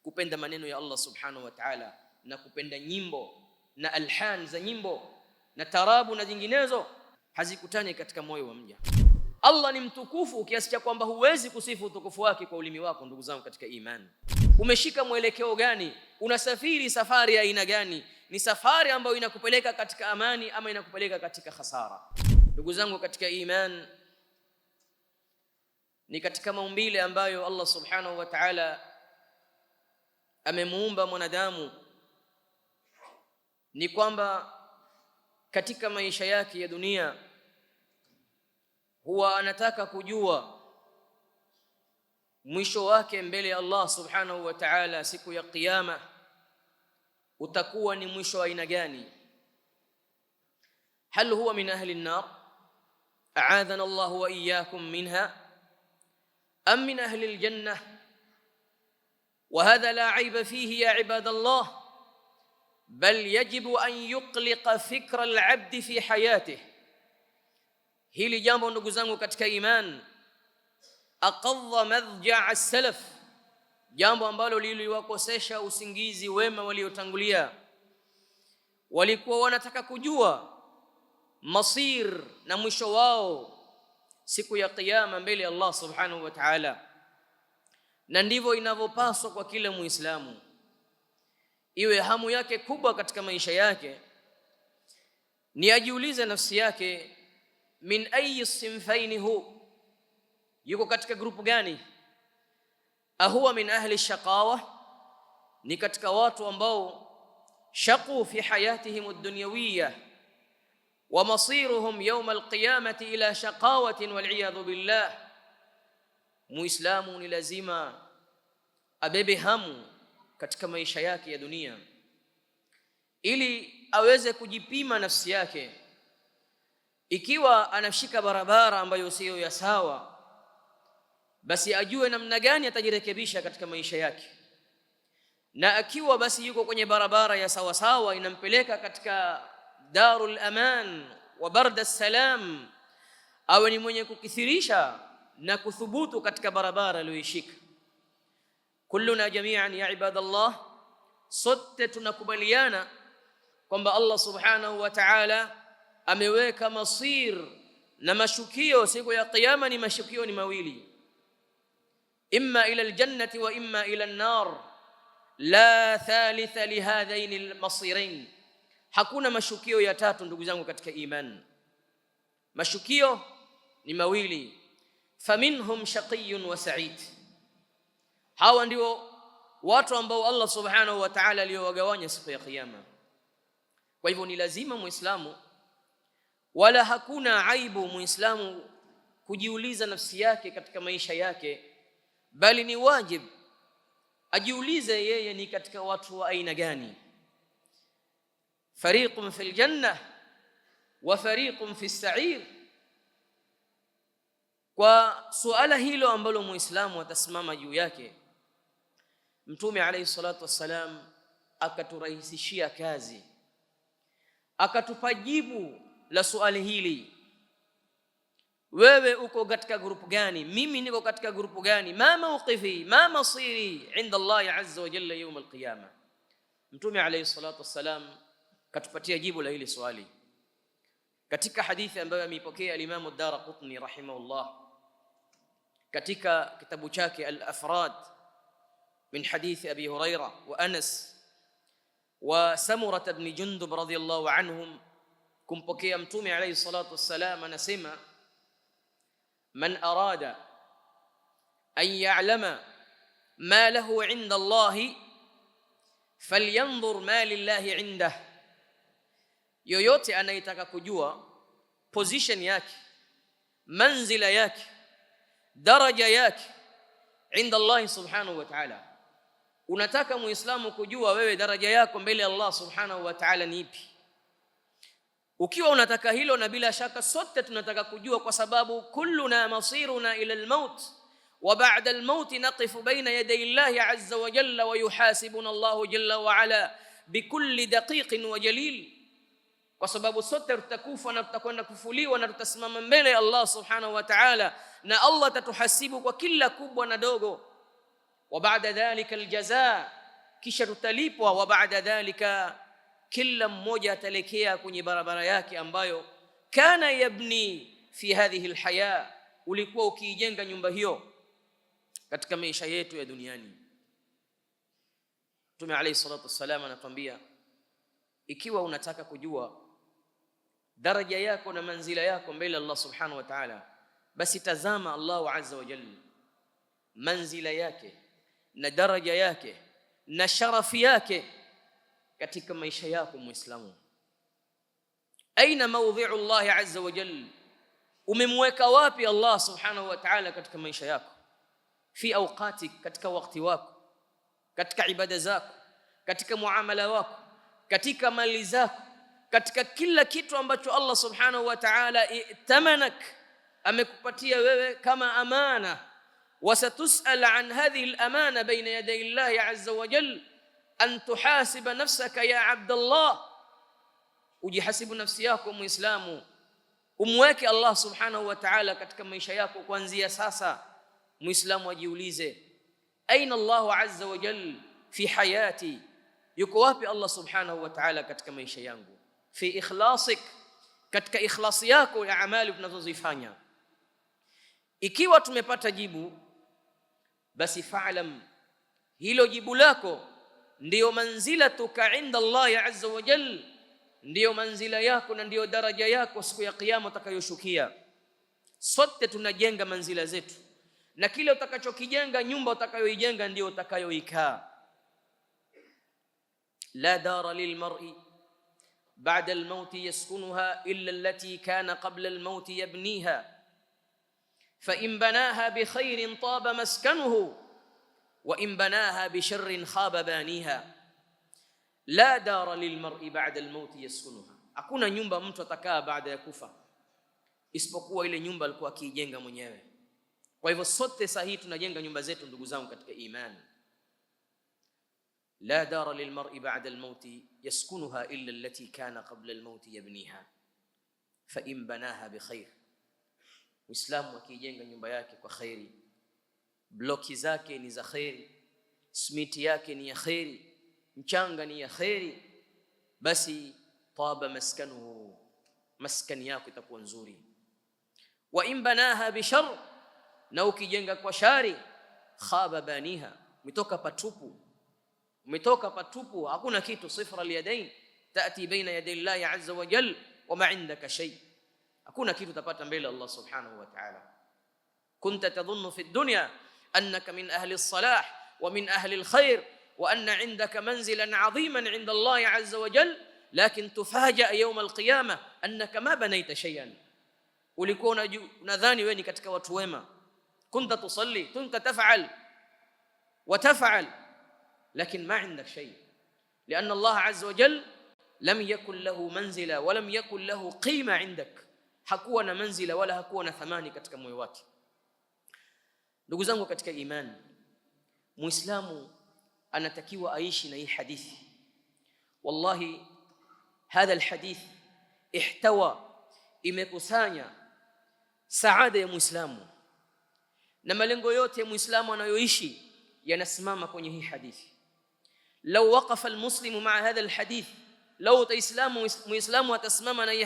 kupenda maneno ya Allah subhanahu wa ta'ala na kupenda nyimbo na alhan za nyimbo na tarabu na zinginezo hazikutani katika moyo wa mja. Allah ni mtukufu kiasi cha kwamba huwezi kusifu utukufu wake kwa ulimi wako. Ndugu zangu katika imani, umeshika mwelekeo gani? Unasafiri safari ya aina gani? Ni safari ambayo inakupeleka katika amani ama inakupeleka katika hasara? Ndugu zangu katika imani, ni katika maumbile ambayo Allah subhanahu wa ta'ala amemuumba mwanadamu, ni kwamba katika maisha yake ya dunia huwa anataka kujua mwisho wake mbele ya Allah subhanahu wa ta'ala siku ya kiyama utakuwa ni mwisho wa aina gani? Hal huwa min ahli an-nar a'adhana Allah wa iyyakum minha am min ahli al-jannah? Wa hadha la 'ayba fihi ya ibadallah, bal yajibu an yuqliqa fikra al-'abd fi hayatihi. Hili jambo ndugu zangu katika iman, aqadha madja'a as-salaf, jambo ambalo liliwakosesha usingizi wema waliotangulia. Walikuwa wanataka kujua masir na mwisho wao siku ya kiyama mbele ya Allah subhanahu wa ta'ala, na ndivyo inavyopaswa kwa kila Muislamu iwe hamu yake kubwa katika maisha yake ni ajiulize nafsi yake, min ayi sinfaini hu, yuko katika grupu gani? Ahuwa min ahli shaqawa, ni katika watu ambao shaqu fi hayatihim ad-dunyawiyya wa masiruhum yawm al-qiyamati ila shaqawatin wal iyadhu billah. Muislamu ni lazima abebe hamu katika maisha yake ya dunia ili aweze kujipima nafsi yake. Ikiwa anashika barabara ambayo sio ya sawa, basi ajue namna gani atajirekebisha katika maisha yake, na akiwa basi yuko kwenye barabara ya sawa sawa inampeleka katika darul aman wa barda salam, awe ni mwenye kukithirisha na kuthubutu katika barabara aliyoishika. Kulluna jami'an ya ibadallah, sote tunakubaliana kwamba Allah subhanahu wa ta'ala ameweka masir na mashukio siku ya kiyama. Ni mashukio ni mawili, imma ila aljannati wa imma ila an-nar, la thalitha lihadhain almasirain. Hakuna mashukio ya tatu ndugu zangu katika iman, mashukio ni mawili. Faminhum shaqiyyun wa sa'id, hawa ndio watu ambao Allah subhanahu wa ta'ala aliyowagawanya siku ya kiyama. Kwa hivyo ni lazima Muislamu, wala hakuna aibu Muislamu kujiuliza nafsi yake katika maisha yake, bali ni wajib ajiulize yeye ni katika watu wa aina gani. Fariqun fil janna wa fariqun fis sa'ir. Kwa suala hilo ambalo Muislamu atasimama juu yake, Mtume alayhi salatu wassalam akaturahisishia kazi, akatupa jibu la swali hili. Wewe uko katika grupu gani? Mimi niko katika grupu gani? Ma mawqifi ma masiri inda Allah azza wa jalla yawm al-qiyama. Mtume alayhi salatu wassalam katupatia jibu la hili swali katika hadithi ambayo ameipokea al-Imam ad-Darqutni rahimahullah katika kitabu chake al-Afrad min hadithi Abi Huraira wa Anas wa Samurah ibn Jundub radhiyallahu anhum, kumpokea Mtume alayhi salatu wassalam anasema, man arada an ya'lama ma lahu 'inda Allah falyanzur ma lillahi 'indah. Yoyote anayetaka kujua position yake, manzila yake, daraja yake inda Allah subhanahu wa ta'ala. Unataka Muislamu kujua wewe daraja yako mbele ya Allah subhanahu wa ta'ala ni ipi? Ukiwa unataka hilo, na bila shaka sote tunataka kujua, kwa sababu kulluna masiruna ila al-maut wa ba'da al-maut naqifu baina yaday Allah azza wa jalla wa yuhasibuna Allah jalla wa ala bikulli daqiqin wa jalil. Kwa sababu sote tutakufa na tutakwenda kufuliwa na tutasimama mbele ya Allah subhanahu wa ta'ala, na Allah atatuhasibu kwa kila kubwa na dogo. Wa ba'da dhalika al-jazaa kisha tutalipwa. Wa baada dhalika, kila mmoja atalekea kwenye barabara yake ambayo kana yabni fi hadhihi alhaya, ulikuwa ukiijenga nyumba hiyo katika maisha yetu ya duniani. Mtume alayhi salatu wassalam anatuambia, ikiwa unataka kujua daraja yako na manzila yako mbele Allah subhanahu wa ta'ala, basi tazama Allah azza wa jalla manzila yake na daraja yake na sharafi yake katika maisha yako Muislamu. Aina mawdhi'u Allah azza wa jalla, umemweka wapi Allah subhanahu wa ta'ala katika maisha yako? Fi awqatik, katika wakati wako, katika ibada zako, katika muamala wako, katika mali zako, katika kila kitu ambacho Allah subhanahu wa ta'ala itamanak, amekupatia wewe kama amana. Wasatus'al an hadhihi al-amana baina yaday Allah azza wa jalla, an tuhasiba nafsaka ya abdallah. Ujihasibu nafsi yako Muislamu, umweke Allah subhanahu wa ta'ala katika maisha yako kuanzia sasa. Muislamu ajiulize, aina Allah azza wa jalla fi hayati, yuko wapi Allah subhanahu wa ta'ala katika maisha yangu? Fi ikhlasik, katika ikhlasi yako ya amali unazozifanya. Ikiwa tumepata jibu, basi fa'lam, hilo jibu lako ndiyo manzilatuka inda Allah azza wa jalla, ndiyo manzila yako na ndiyo daraja yako siku ya kiyama utakayoshukia. Sote tunajenga manzila zetu, na kile utakachokijenga, nyumba utakayoijenga, ndiyo utakayoikaa. La dara lilmar'i ba'da al-maut yaskunuha illa allati kana qabla al-maut yabniha, fa in banaha bi khairin taba maskanuhu wa in banaha bi sharrin khaba baniha. La dara lilmar'i ba'da al-maut yaskunuha, hakuna nyumba mtu atakaa baada ya kufa isipokuwa ile nyumba alikuwa akiijenga mwenyewe. Kwa hivyo sote sahihi tunajenga nyumba zetu, ndugu zangu katika imani. La dara lilmar'i ba'da al-maut yaskunuha illa allati kana qabla al-maut yabniha fa in banaha bi khair. Muislamu akijenga nyumba yake kwa khairi, bloki zake ni za khairi, simiti yake ni ya khairi, mchanga ni ya khairi, basi taba maskanuhu, maskani yako itakuwa nzuri. Wa in banaha bi shar, na ukijenga kwa shari, khaba baniha, umetoka patupu, hakuna kitu. Sifra al-yadain taati baina yaday Allah azza wa jalla wa ma indaka shay, hakuna kitu utapata mbele Allah subhanahu wa ta'ala. Kunta tadhunnu fi ad-dunya annaka min ahli as-salah wa min ahli al-khair wa anna indaka manzilan 'aziman 'inda Allah azza wa jalla, lakin tufaja yawm al-qiyamah annaka ma banayta shay'an. Ulikuwa unadhani wewe ni katika watu wema, kunta tusalli, kunta taf'al wa taf'al, lakin ma 'indak shay, lianna Allah azza wa jalla lam yakun lahu manzila wa lam yakun lahu qima 'indak, hakuwa na manzila wala hakuwa na thamani katika moyo wake. Ndugu zangu katika imani, Muislamu anatakiwa aishi na hii hadithi. Wallahi hadha alhadith ihtawa, imekusanya saada ya Muislamu, na malengo yote ya Muislamu anayoishi yanasimama kwenye hii hadithi. Law waqafa almuslimu ma'a hadha alhadith, law Muislamu atasimama na hii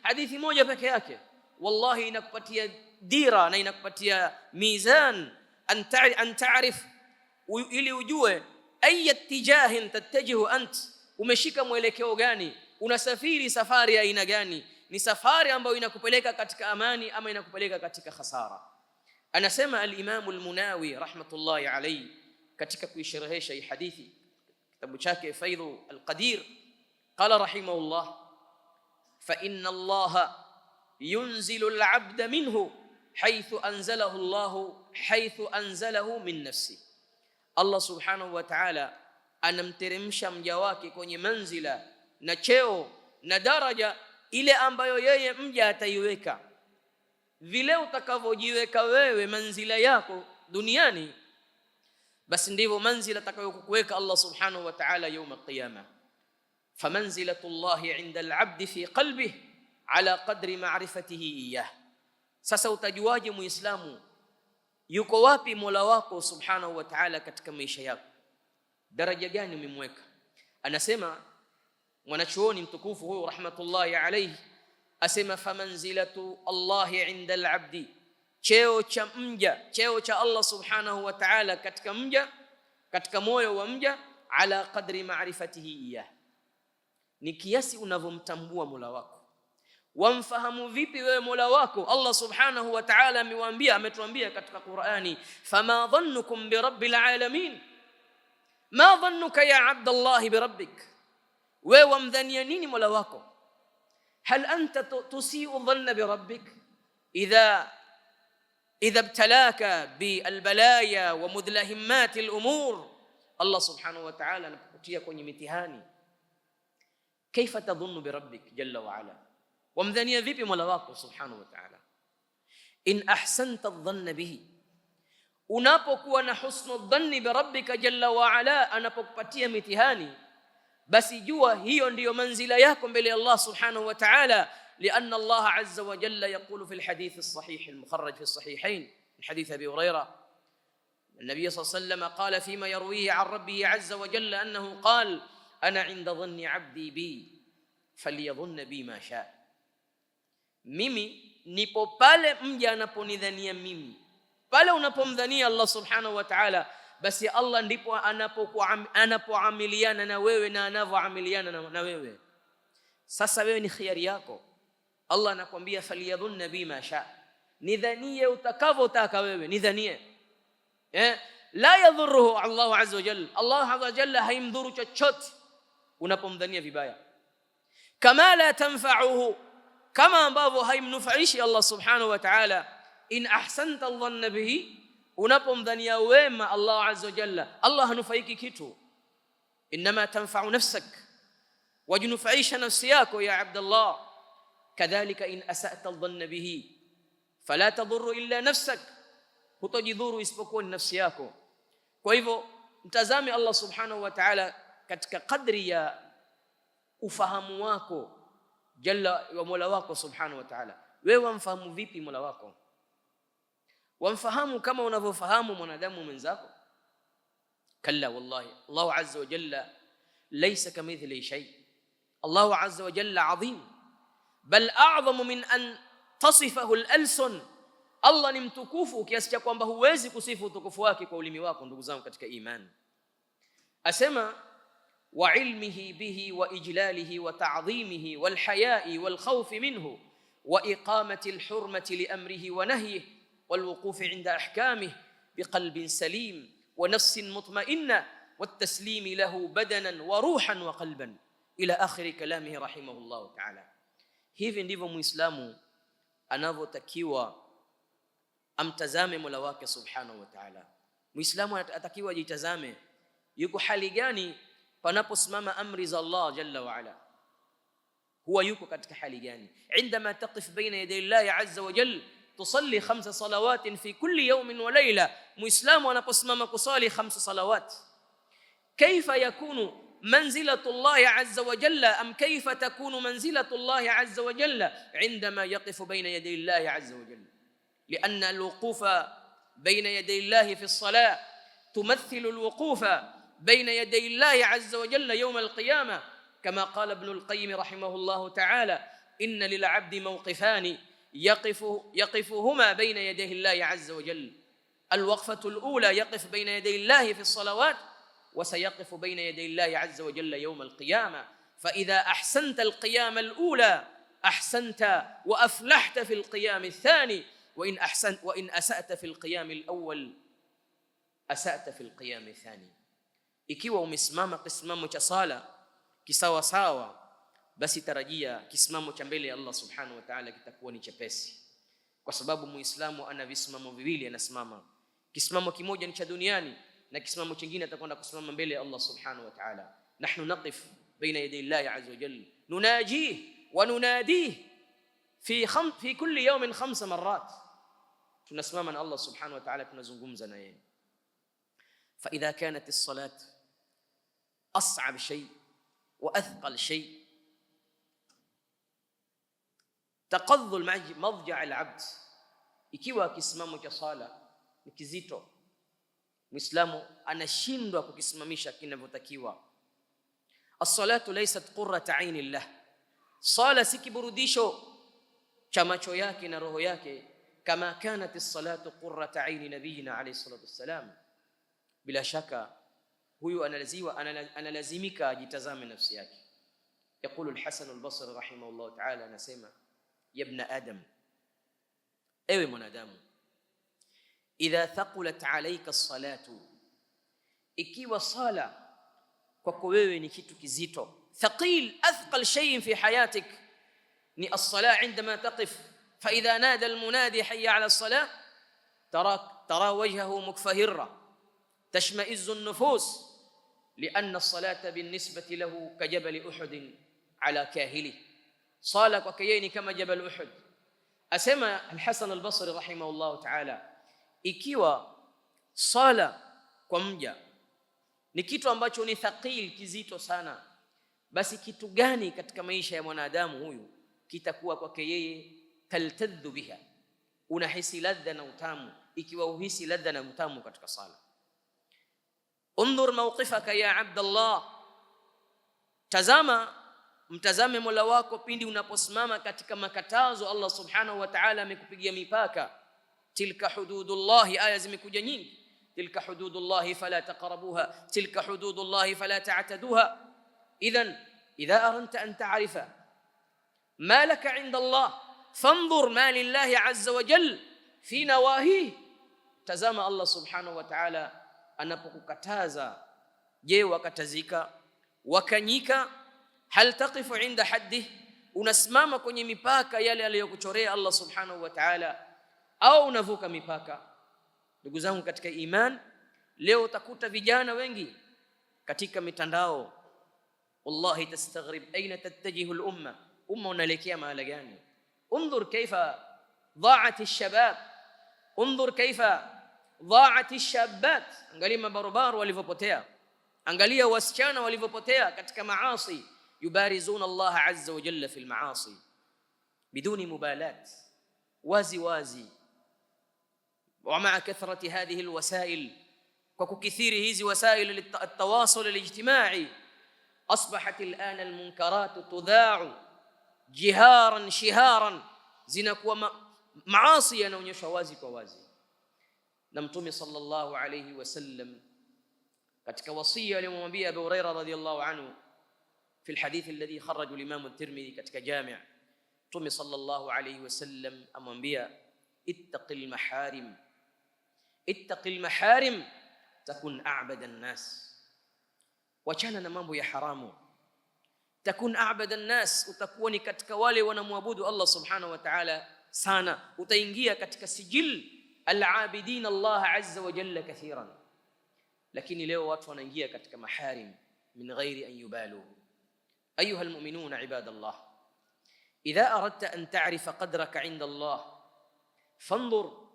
hadithi moja peke yake, wallahi inakupatia dira na inakupatia mizan an ta'rif, ili ujue ay ittijahin tattajihu ant, umeshika mwelekeo gani, unasafiri safari ya aina gani, ni safari ambayo inakupeleka katika amani ama inakupeleka katika hasara. Anasema al-Imam al-Munawi rahmatullahi alayhi katika kuisherehesha hii hadithi, kitabu chake Faidhu al-Qadir, qala rahimahullah, fa inna Allah yunzilu al-'abda minhu haythu anzalahu Allah haythu anzalahu min nafsi. Allah subhanahu wa ta'ala anamteremsha mja wake kwenye manzila na cheo na daraja ile ambayo yeye mja ataiweka. Vile utakavyojiweka wewe manzila yako duniani, basi ndivyo manzila atakayokuweka Allah subhanahu wa ta'ala يوم القيامة. فمنزلة الله عند العبد في قلبه على قدر معرفته إياه. Sasa utajuaje Muislamu yuko wapi Mola wako subhanahu wa ta'ala katika maisha yako? daraja gani umemweka? Anasema mwanachuoni mtukufu huyu rahmatullahi alayhi, asema famanzilatu Allahi inda al-abdi, cheo cha mja, cheo cha Allah subhanahu wa ta'ala katika mja, katika moyo wa mja, ala qadri ma'rifatihi iyah, ni kiasi unavyomtambua Mola wako. Wamfahamu vipi wewe Mola wako? Allah subhanahu wa ta'ala ametuambia katika Qur'ani, fama dhannukum bi rabbil alamin, ma dhannuka ya abdallah bi rabbik, wewe wamdhania nini Mola wako? hal anta tusi'u dhanna bi rabbik idha ibtalaka bil balaya wa mudlahimat al umur. Allah subhanahu wa ta'ala anakutia kwenye mitihani, kaifa tadhunnu bi rabbik jalla wa ala, wamdhania vipi Mola wako subhanahu wa ta'ala? In ahsanta adh-dhanna bihi, unapokuwa na husnu dhanni bi rabbika jalla wa ala, anapokupatia mitihani, basi jua hiyo ndiyo manzila yako mbele ya Allah subhanahu wa ta'ala. لأن الله عز وجل يقول في الحديث الصحيح المخرج في الصحيحين من حديث أبي هريرة، النبي صلى الله عليه وسلم قال فيما يرويه عن ربه عز وجل أنه قال أنا عند ظن عبدي بي فليظن بي ما شاء. Mimi nipo pale mja anaponidhania mimi. Pale unapomdhania Allah subhanahu wa ta'ala, basi Allah ndipo anapoamiliana na wewe na anavyoamiliana na wewe. Sasa wewe ni khiari yako. Allah anakuambia faliyadhunna bima sha, nidhanie utakavyotaka wewe, nidhanie. La yadhurruhu Allah azza wa jalla, Allah azza wa jalla haimdhuru chochote unapomdhania vibaya. Kama la tanfa'uhu, kama ambavyo haimnufaishi Allah subhanahu wa ta'ala. In ahsanta dhanna bihi, unapomdhania wema Allah azza wa jalla, Allah hanufaiki kitu. Inma tanfa'u nafsak, wajnufaisha nafsi yako ya Abdullah. Kadhalika in asa'ta dhanna bihi fala tadhurru illa nafsak, hutojidhuru isipokuwa nafsi yako. Kwa hivyo mtazame Allah subhanahu wa ta'ala katika kadri ya ufahamu wako jalla wa Mola wako subhanahu wa ta'ala. Wewe wamfahamu vipi Mola wako? Wamfahamu kama unavyofahamu mwanadamu mwenzako? Kalla wallahi, Allah azza wa jalla laysa kamithlihi shay. Allah azza wa jalla azim, bal a'zamu min an tasifahu al-alsun. Allah ni mtukufu kiasi cha kwamba huwezi kusifu utukufu wake kwa ulimi wako. Ndugu zangu katika imani, asema wa ilmihi bihi wa ijlalihi wa ta'dhimihi wal haya'i wal khawfi minhu wa iqamati al hurmati li amrihi wa nahyihi wal wuqufi 'inda ahkamihi biqalbin salim wa nafsin mutma'inna wat taslim lahu badanan wa ruhan wa qalban ila akhir kalamihi rahimahullah ta'ala. Hivi ndivyo Muislamu anavyotakiwa amtazame Mola wake subhanahu wa ta'ala. Muislamu atakiwa jitazame yuko hali gani panaposimama amri za Allah jalla wa ala. Huwa yuko katika hali gani? Indama taqif baina yaday Allah azza wa jalla tusalli 5 salawat fi kulli yawmin wa layla. Muislamu anaposimama kusali 5 salawat, kaifa yakunu منزلة الله عز وجل أم كيف تكون منزلة الله عز وجل عندما يقف بين يدي الله عز وجل؟ لأن الوقوف بين يدي الله في الصلاة تمثل الوقوف بين يدي الله عز وجل يوم القيامة، كما قال ابن القيم رحمه الله تعالى إن للعبد موقفان يقفهما بين يدي الله عز وجل. الوقفة الأولى يقف بين يدي الله في الصلوات، وسيقف بين يدي الله عز وجل يوم القيامة. فإذا أحسنت القيام الأولى أحسنت وأفلحت في القيام الثاني، وإن أسأت في القيام الأول أسأت في القيام الثاني. Ikiwa umesimama kisimamo cha sala kisawa sawa, basi tarajia kisimamo cha mbele ya Allah subhanahu wa ta'ala kitakuwa ni chepesi, kwa sababu Muislamu ana visimamo viwili anasimama. Kisimamo kimoja ni cha duniani na kisimamo kingine atakwenda kusimama mbele ya Allah subhanahu wa ta'ala. Nahnu naqif baina yaday Allah azza wa jalla nunajih wa nunadih fi kulli yawmin 5 marrat. Tunasimama na Allah subhanahu wa ta'ala, tunazungumza na yeye. Fa idha kanat as-salat as'ab shay wa athqal shay taqadhul madja' al-'abd, ikiwa kisimamo cha sala ni kizito Muislamu anashindwa kukisimamisha kinavyotakiwa. As-salatu laysat qurrata aini llah, sala si kiburudisho cha macho yake na roho yake, kama kanat as-salatu qurrata aini nabiyina alayhi salatu wassalam. Bila shaka huyu analazimika ajitazame nafsi yake. Yaqulu al-Hasan al-Basri rahimahullah ta'ala, anasema ya ibn adam, ewe mwanadamu, idha thaqulat alayka as-salatu, ikiwa sala kwako wewe ni kitu kizito, thaqil, athqal shay'in fi hayatik ni as-salah indama taqif fa idha nada al-munadi hayya ala as-salah tara wajhahu mukfahira tashma'izzu an-nufus لأن الصلاة بالنسبة له كجبل أحد على كاهله. صلاة kwake ni kama jabal Uhud. Asema al-Hasan al-Basri rahimahullah ta'ala, ikiwa sala kwa mja ni kitu ambacho ni thaqil, kizito sana, basi kitu gani katika maisha ya mwanadamu huyu kitakuwa kwake yeye taltadhu biha, unahisi ladha na utamu, ikiwa uhisi ladha na utamu katika sala. Undhur mawqifaka ya Abdallah, mtazame Mola wako pindi unaposimama katika makatazo Allah subhanahu wa ta'ala amekupigia mipaka. Tilka hududullahi, aya zimekuja nyingi. Tilka hududullahi fala taqrabuha, tilka hududullahi fala ta'taduha. Idhan idha aranta an ta'rifa ma laka 'inda Allah fanzur ma lillahi 'azza wa jalla fi nawahihi. Tazama Allah subhanahu wa ta'ala anapokukataza, je, wakatazika wakanyika? Hal taqifu inda haddih, unasimama kwenye mipaka yale aliyokuchorea Allah subhanahu wa ta'ala, au unavuka mipaka? Ndugu zangu katika iman, leo utakuta vijana wengi katika mitandao, wallahi tastaghrib aina tattajihu al-umma, umma unaelekea mahali gani? Unzur kaifa dha'at ash-shabab, unzur kaifa dha'at ash-shabat, angalia mabarabara walivyopotea, angalia wasichana walivyopotea katika maasi. Yubarizuna Allah azza wa jalla fil maasi biduni mubalat, wazi wazi. Wa ma'a kathrati hadhihi alwasail, kwa kukithiri hizi wasail at-tawasul al-ijtimai, asbahat al-ana al-munkarat tudha'u jiharan shiharan, zinakuwa maasi yanaonyeshwa wazi kwa wazi. Na Mtume sallallahu alayhi wasallam katika wasia aliyomwambia Abu Hurairah radhiyallahu anhu في الحديث الذي خرجه الإمام الترمذي katika jami', Mtume sallallahu alayhi wasallam amwambia ittaqil maharim, ittaqil maharim takun a'bada an-nas, wachana na mambo ya haramu, takun a'bada an-nas, utakuwa ni katika wale wanamwabudu Allah subhanahu wa ta'ala sana, utaingia katika sijil al-abidin Allah azza wa jalla kathiran. Lakini leo watu wanaingia katika maharim min ghairi an yubalu. أيها المؤمنون عباد الله، إذا أردت أن تعرف قدرك عند الله فانظر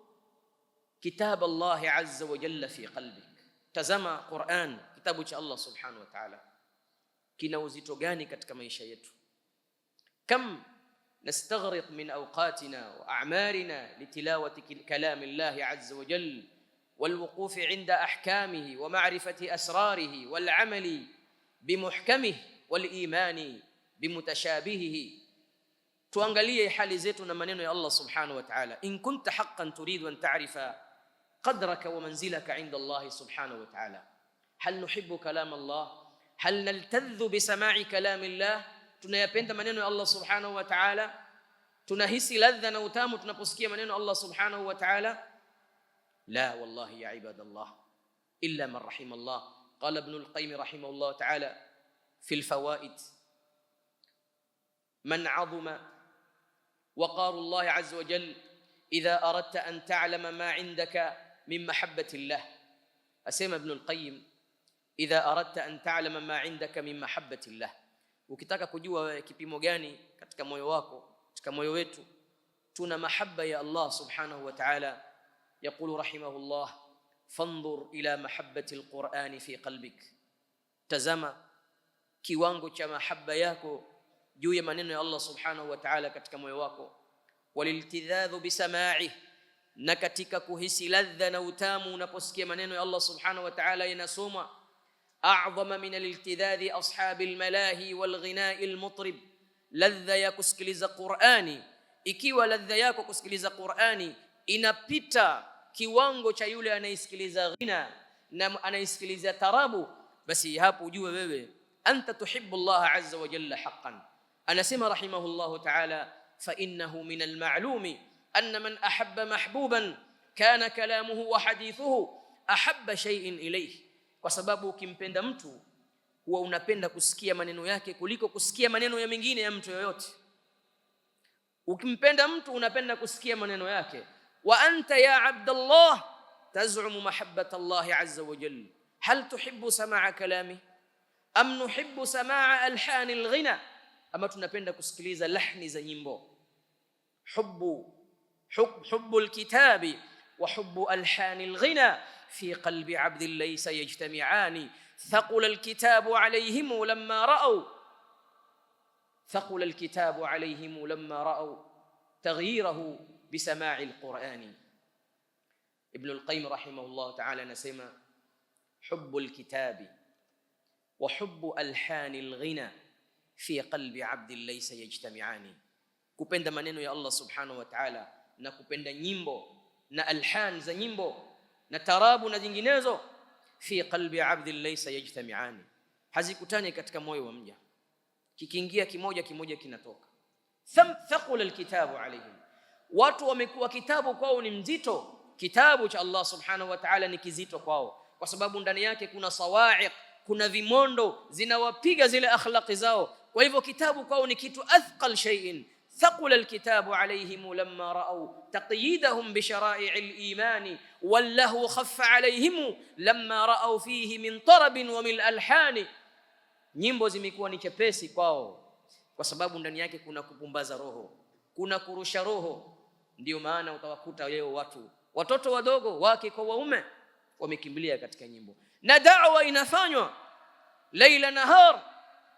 كتاب الله عز وجل في قلبك. تزama Qur'an, kitabu cha Allah subhanahu wa ta'ala, kina uzito gani katika maisha yetu? Kam nastaghriq min awqatina wa a'marina litilawati kalam Allah azza wa jalla والوقوف عند أحكامه ومعرفة أسراره والعمل بمحكمه والإيمان بمتشابهه. tuangalie hali zetu na maneno ya Allah subhanahu wa ta'ala. In kunta haqqan turidu an ta'rifa qadraka wa manzilaka 'inda Allah subhanahu wa ta'ala, hal nuhibbu kalam Allah, hal naltadhu bi sama'i kalam Allah, tunayapenda maneno ya Allah subhanahu wa ta'ala, tunahisi ladha na utamu tunaposikia maneno ya Allah subhanahu wa ta'ala? La wallahi ya ibadallah, illa man rahima Allah. Qala ibn al-Qayyim rahimahullah ta'ala في الفوائد: من عظم وقار الله عز وجل إذا أردت أن تعلم ما عندك من محبة الله. أسمى ابن القيم: إذا أردت أن تعلم ما عندك من محبة الله, ukitaka kujua kipimo gani katika moyo wako, katika moyo wetu tuna mahaba ya Allah subhanahu wa ta'ala, يقول رحمه الله: فانظر إلى محبة القرآن في قلبك, tazama kiwango cha mahaba yako juu ya maneno ya Allah subhanahu wa ta'ala katika moyo wako. Waliltidhadhu bisama'i, na katika kuhisi ladha na utamu unaposikia maneno ya Allah subhanahu wa ta'ala yanasoma. A'zama min al-iltidhadhi ashabi al-malahi wal-ghina'i al-mutrib, ladha ya kusikiliza Qur'ani. Ikiwa ladha yako kusikiliza Qur'ani inapita kiwango cha yule anayesikiliza ghina na anayesikiliza tarabu, basi hapo ujue wewe anta tuhibbu Allah azza wa jalla haqqan. Anasema rahimahullah ta'ala, fa innahu min al-ma'lumi anna man ahabba mahbuban kana kalamuhu wa hadithuhu ahabba shay'in ilayhi. Kwa sababu ukimpenda mtu huwa unapenda kusikia maneno yake kuliko kusikia maneno ya mengine ya mtu yoyote. Ukimpenda mtu unapenda kusikia maneno yake. Wa anta ya Abdullah taz'umu mahabbata Allah azza wa jalla, hal tuhibbu sam'a kalami am nuhibbu sam'a alhan alghina? Ama tunapenda kusikiliza lahni za nyimbo. Hubbu alkitabi wa hubbu alhan alghina fi qalbi 'abdin laysa yajtami'ani. Thaqula alkitabu 'alayhim lamma ra'aw ثقل الكتاب عليهم لما رأوا تغييره بسماع القرآن. ابن القيم رحمه الله تعالى نسمى حب الكتاب وحب ألحان الغنى في قلب عبد ليس يجتمعان. kupenda maneno ya Allah subhanahu wa ta'ala na kupenda nyimbo na alhan za nyimbo na tarabu na zinginezo, fi qalbi 'abdin laysa yajtami'ani, hazikutani katika moyo wa mja. Kikiingia kimoja kimoja kinatoka. Thaqula alkitabu alayhim, watu wamekuwa kitabu kwao ni mzito. Kitabu cha Allah subhanahu wa ta'ala ni kizito kwao, kwa sababu ndani yake kuna sawa'iq, kuna vimondo zinawapiga zile akhlaqi zao. Kwa hivyo kitabu kwao ni kitu athqal shay'in. Thaqula alkitabu alayhim lamma ra'aw taqyidahum bi shara'i al-iman wallahu khaffa alayhim lamma ra'aw fihi min tarab wa min alhani. Nyimbo zimekuwa ni chepesi kwao kwa sababu ndani yake kuna kupumbaza roho, kuna kurusha roho. Ndio maana utawakuta leo watoto wadogo wake kwa waume wamekimbilia katika nyimbo, na da'wa inafanywa laila nahar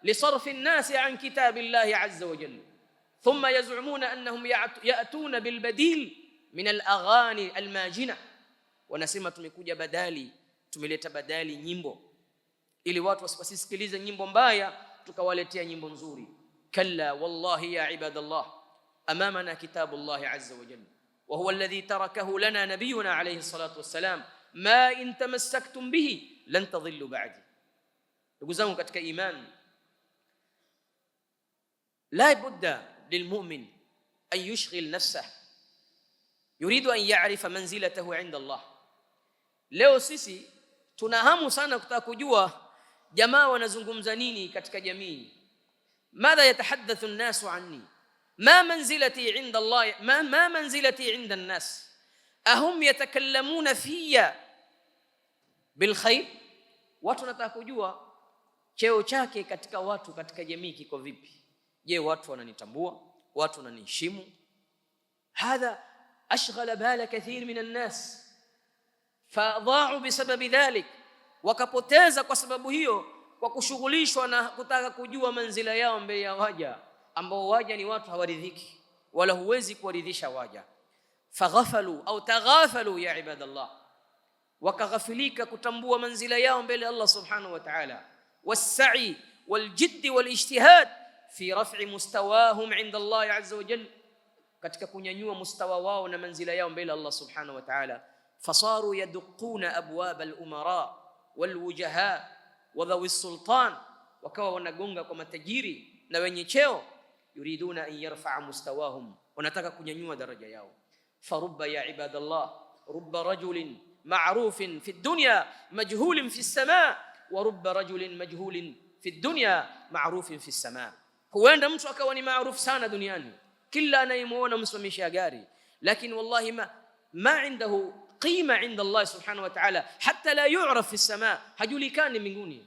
lisarfi an-nas an kitabillahi azza wa jalla, thumma yaz'umuna annahum ya'tuna bilbadil min al-aghani al-majina. Wanasema tumekuja badali, tumeleta badali nyimbo ili watu wasisikilize nyimbo mbaya tukawaletea nyimbo nzuri. Kalla wallahi ya ibadallah, amamana kitabullah azza wa jalla wa huwa alladhi tarakahu lana nabiyuna alayhi salatu wassalam, ma in tamassaktum bihi lan tadhillu ba'di. Ndugu zangu katika imani, la budda lilmu'min an yushghil nafsahu yuridu an ya'rifa manzilatahu 'inda Allah. Leo sisi tuna hamu sana kutaka kujua jamaa wanazungumza nini katika jamii. Madha yatahaddathu an-nasu anni, ma manzilati 'inda Allah, ma manzilati 'inda an-nas, ahum yatakallamuna fiyya bil khair. Watu wanataka kujua cheo chake katika watu, katika jamii kiko vipi. Je, watu wananitambua? Watu wananiheshimu? Hadha ashghala bala kathir min an-nas fadha'u bisababi dhalik, wakapoteza kwa sababu hiyo, kwa kushughulishwa na kutaka kujua manzila yao mbele ya waja, ambao waja ni watu hawaridhiki wala huwezi kuwaridhisha waja. Faghafalu au taghafalu ya ibadallah, wakaghafilika kutambua manzila yao mbele Allah subhanahu wa ta'ala. Was-sa'i wal-jidd wal-ijtihad fi raf'i mustawahum 'inda Allah azza wa jalla, katika kunyanyua mustawa wao na manzila yao mbele Allah subhanahu wa ta'ala. Fasaru yadquna abwab al-umara wal-wujaha wa dhawi as-sultan, wakawa wanagonga kwa matajiri na wenye cheo. Yuriduna an yarfa'a mustawahum, wanataka kunyanyua daraja yao. Farubba ya ibadallah, rubba rajulin ma'rufin fi ad-dunya majhulin fi as-samaa, wa rubba rajulin majhulin fi ad-dunya ma'rufin fi as-samaa. Huenda mtu akawa ni maarufu sana duniani, kila anayemuona msimamisha gari, lakini wallahi ma indahu qima inda Allah subhanahu wa ta'ala, hatta la yu'raf fi as-samaa, hajulikani mbinguni,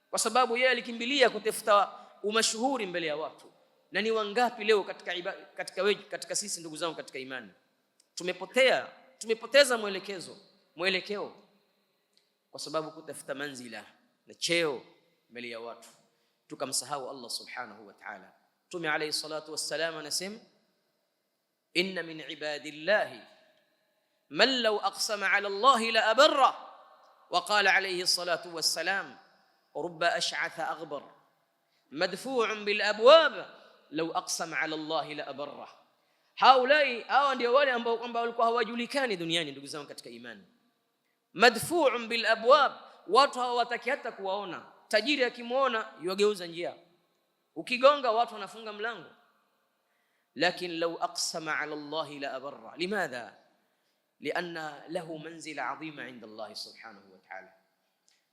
kwa sababu yeye alikimbilia kutafuta umashuhuri mbele ya watu. Na ni wangapi leo katika sisi ndugu zangu katika imani tumepoteza mwelekeo kwa sababu kutafuta manzila na cheo mbele ya watu, tukamsahau Allah subhanahu wa ta'ala. Mtume alayhi salatu wassalam anasema, inna min ibadillahi من لو أقسم على الله لأبره. وقال عليه الصلاة والسلام رب أشعث أغبر مدفوع بالأبواب لو أقسم على الله لأبره. haulai hawa ndio wale ambao kwamba walikuwa hawajulikani duniani. Ndugu zangu katika imani, madfu'un bil abwab, watu hawataki hata kuwaona. Tajiri akimuona yogeuza njia, ukigonga watu wanafunga mlango. Lakin law aqsama ala Allah la abarra. Limadha? Lianna lahu manzila adhima inda Allah subhanahu wa ta'ala.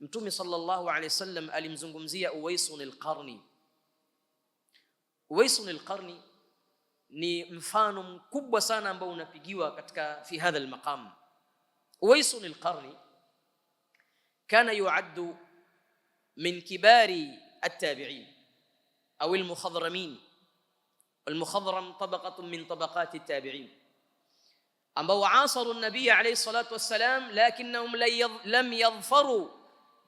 Mtume sallallahu alayhi wasallam alimzungumzia Uwaisun al-Qarni. Uwaisun al-Qarni ni mfano mkubwa sana ambao unapigiwa katika fi hadha al-maqam. Uwaisun al-Qarni kana yu'addu min kibari at-tabi'in au al-mukhadramin. Al-mukhadram tabaqatun min tabaqat at-tabi'in ambao asaru an-nabiy alayhi salatu wassalam, lakinnahum lam yadhfaru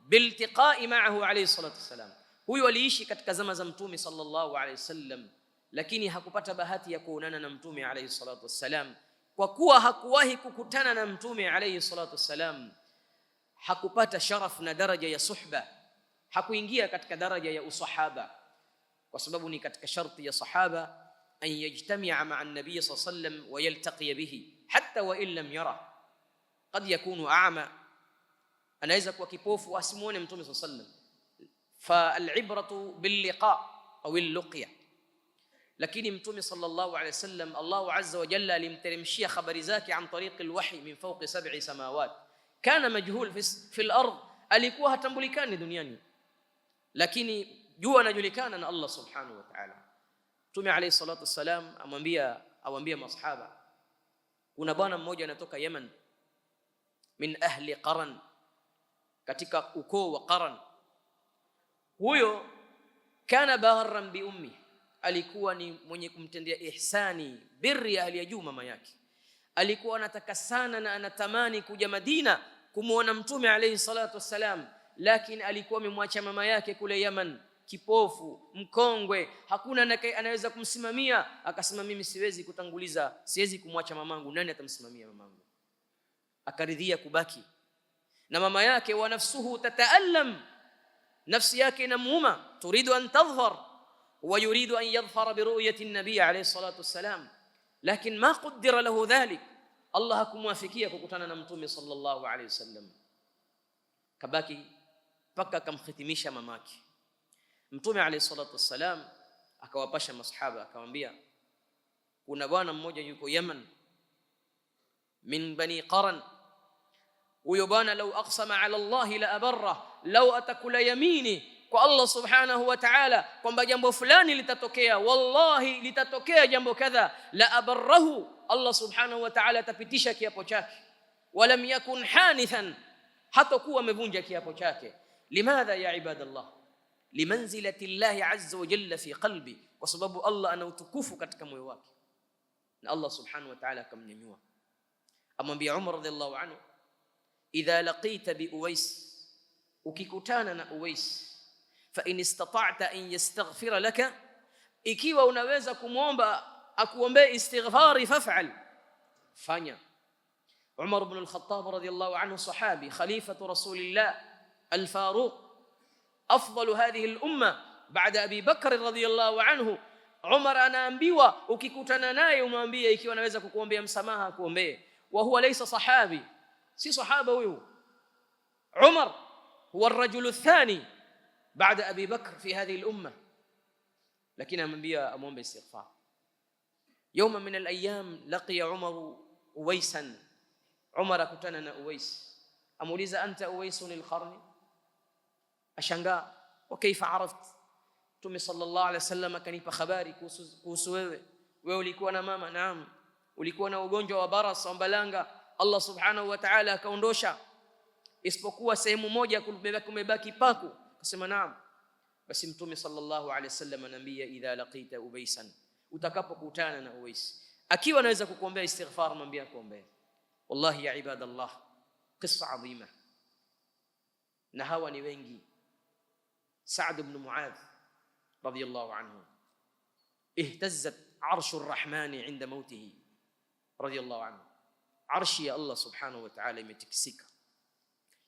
biltiqa'i ma'ahu alayhi salatu wassalam. Huyu aliishi katika zama za Mtume sallallahu alayhi wasallam, lakini hakupata bahati ya kuonana na Mtume alayhi salatu wassalam. Kwa kuwa hakuwahi kukutana na Mtume alayhi salatu wassalam, hakupata sharaf na daraja ya suhba, hakuingia katika daraja ya usahaba, kwa sababu ni katika sharti ya sahaba an yajtami'a ma'a an-nabiy sallallahu alayhi wasallam wa yaltaqiya bihi hatta wa in lam yara. Qad yakunu a'ma, anaweza kuwa kipofu asimuone Mtume sallallahu alayhi wasallam, fa al-ibratu bil-liqa' au al-luqya. Lakini Mtume sallallahu alayhi wasallam Allahu azza wa jalla alimteremshia habari zake an tariq al-wahy min fawqi sab'i samawat. Kana majhul fi al-ard, alikuwa hatambulikani duniani, lakini jua anajulikana na Allah subhanahu wa ta'ala. Mtume alayhi salatu wasalam awaambia masahaba, kuna bwana mmoja anatoka Yemen, min ahli Qaran, katika ukoo wa Qaran. Huyo kana baharran bi ummi, alikuwa ni mwenye kumtendea ihsani, birri ya hali ya juu mama yake. Alikuwa anataka sana na anatamani kuja Madina kumuona Mtume alayhi salatu wasalam, lakini alikuwa amemwacha mama yake kule Yemen, kipofu, mkongwe, hakuna anaweza kumsimamia. Akasema mimi siwezi kutanguliza, siwezi kumwacha mamangu, nani atamsimamia mamangu? Akaridhia kubaki na mama yake. Wa nafsuhu tataallam, nafsi yake inamuuma, turidu an tadhfar wa yuridu an yadhfara bi ru'yati an-nabiy alayhi salatu wassalam, lakin ma qaddara lahu dhalik. Allah hakumwafikia kukutana na Mtume sallallahu alayhi wasallam, kabaki paka akamhitimisha mamake. Mtume alayhi salatu wassalam akawapasha masahaba, akamwambia kuna bwana mmoja yuko Yemen min bani Qaran. Huyo bwana law aqsama ala Allah la abarra, law atakula yamini kwa Allah subhanahu wa ta'ala kwamba jambo fulani litatokea, wallahi litatokea jambo kadha, la abarrahu, Allah subhanahu wa ta'ala atapitisha kiapo chake. Walam yakun hanithan, hatakuwa amevunja kiapo chake. Limadha ya ibadallah? Limanzilati Allah azza wa jalla fi qalbi, kwa sababu Allah ana utukufu katika moyo wake, na Allah subhanahu wa ta'ala akamnyanyua. Amwambia Umar radhiallahu anhu, idha laqita bi Uwais, ukikutana na Uwais, fa in istata'ta an yastaghfira laka, ikiwa unaweza kumuomba akuombee istighfari faf'al, fanya. Umar ibn al-Khattab radhiallahu anhu, sahabi, khalifatu rasulillah al-Faruq, أفضل هذه الأمة بعد أبي بكر رضي الله عنه. عمر anaambiwa ukikutana naye umwambie ikiwa anaweza kukuombea msamaha kuombee. Wa huwa laysa sahabi, si sahaba huyo. Umar huwa الرجل الثاني بعد أبي بكر في هذه الأمة, lakini amwambia amwombe istighfar. يوم من الأيام لقي عمر أويسا, Umar akutana na Uwais, amuuliza anta Uwaisun al-Qarni? Ashangaa, wa kaifa araft? Mtume sallallahu alaihi wasallam akanipa habari kuhusu wewe ulikuwa na mama. Naam. Ulikuwa na ugonjwa wa baras wa mbalanga, Allah subhanahu wa ta'ala akaondosha, isipokuwa sehemu moja kumebaki paku. Akasema naam. Basi Mtume sallallahu alaihi wasallam anambia, idha laqita Uwaisan, utakapokutana na Uwais akiwa anaweza kukuombea istighfar, mwambie akuombee. Wallahi ya ibadallah, qissa adhima, na hawa ni wengi. Sa'd ibn Mu'adh radiyallahu anhu, ihtazzat arshu ar-rahman 'inda mautihi radiyallahu anhu. arshi ya Allah subhanahu wa ta'ala imetikisika,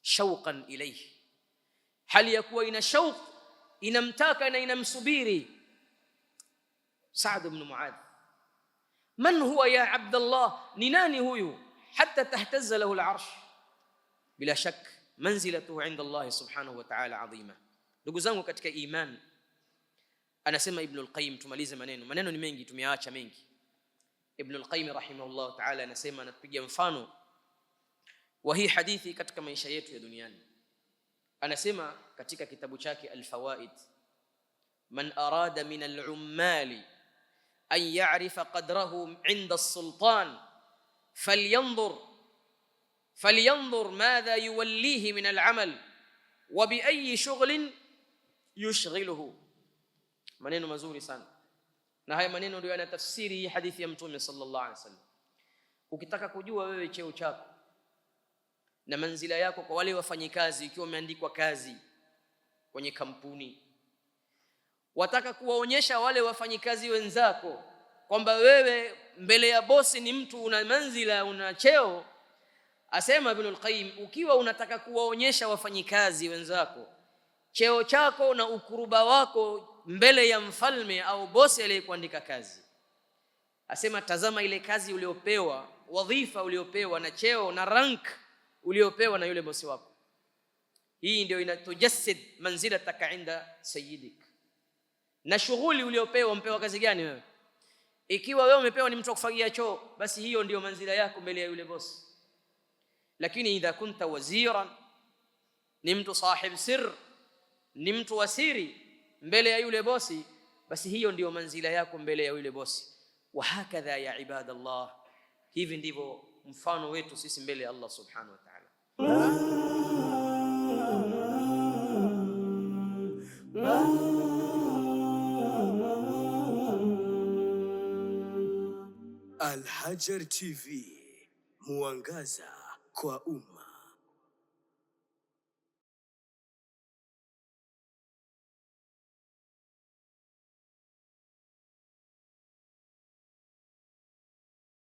shauqan ilayhi, hali ya kuwa ina shauq, inamtaka na inamsubiri. Sa'd ibn Mu'adh, man huwa ya Abdullah, ni nani huyu hatta tahtazza lahu al-arsh? Bila shak manzilatuhu 'inda Allah subhanahu wa ta'ala 'azima. Ndugu zangu katika iman, anasema Ibn al-Qayyim, tumalize maneno ni mengi, tumeacha mengi. Ibn al-Qayyim rahimahullah ta'ala anasema, anapiga mfano wa hii hadithi katika maisha yetu ya duniani. Anasema katika kitabu chake Al-Fawaid, man arada min al-ummali an ya'rifa qadrahu 'inda as-sultan falyanzur madha yuwallihi min al-'amal wa bi ayyi shughlin yushghiluhu. Maneno mazuri sana, na haya maneno ndio yanatafsiri hii hadithi ya Mtume sallallahu alaihi wasallam. Ukitaka kujua wewe cheo chako na manzila yako kwa wale wafanyikazi, ikiwa umeandikwa kazi kwenye kampuni, wataka kuwaonyesha wale wafanyikazi wenzako kwamba wewe mbele ya bosi ni mtu una manzila, una cheo, asema Ibn al-Qayyim, ukiwa unataka kuwaonyesha wafanyikazi wenzako cheo chako na ukuruba wako mbele ya mfalme au bosi aliyekuandika kazi, asema tazama ile kazi uliopewa, wadhifa uliopewa, na cheo na rank uliopewa na yule bosi wako. Hii ndio inatujassid manzilataka inda sayyidik. Na shughuli uliopewa, mpewa kazi gani wewe? Ikiwa wewe umepewa ni mtu kufagia choo, basi hiyo ndio manzila yako mbele ya yule bosi. Lakini idha kunta waziran, ni mtu sahib sir, ni mtu wasiri mbele ya yule bosi, basi hiyo ndio manzila yako mbele ya yule bosi. Wa hakadha ya ibadallah, hivi ndivyo mfano wetu sisi mbele ya Allah subhanahu wa ta'ala. Al-Hajar TV, mwangaza kwa umma.